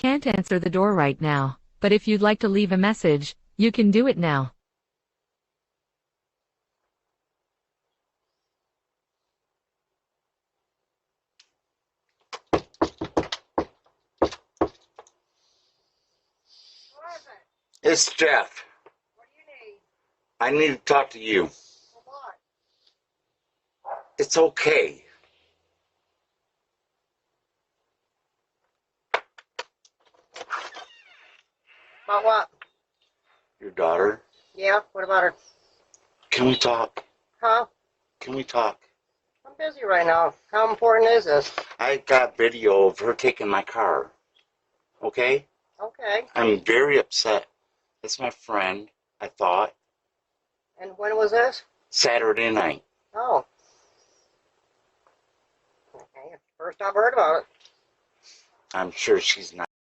can't answer the door right now, but if you'd like to leave a message, you can do it now. It's Jeff. What do you need? I need to talk to you. For what? It's okay. About what? Your daughter. Yeah, what about her? Can we talk? Huh? Can we talk? I'm busy right now. How important is this? I got video of her taking my car. Okay? Okay. I'm very upset. That's my friend, I thought. And when was this? Saturday night. Oh. Okay. First I've heard about it. I'm sure she's not.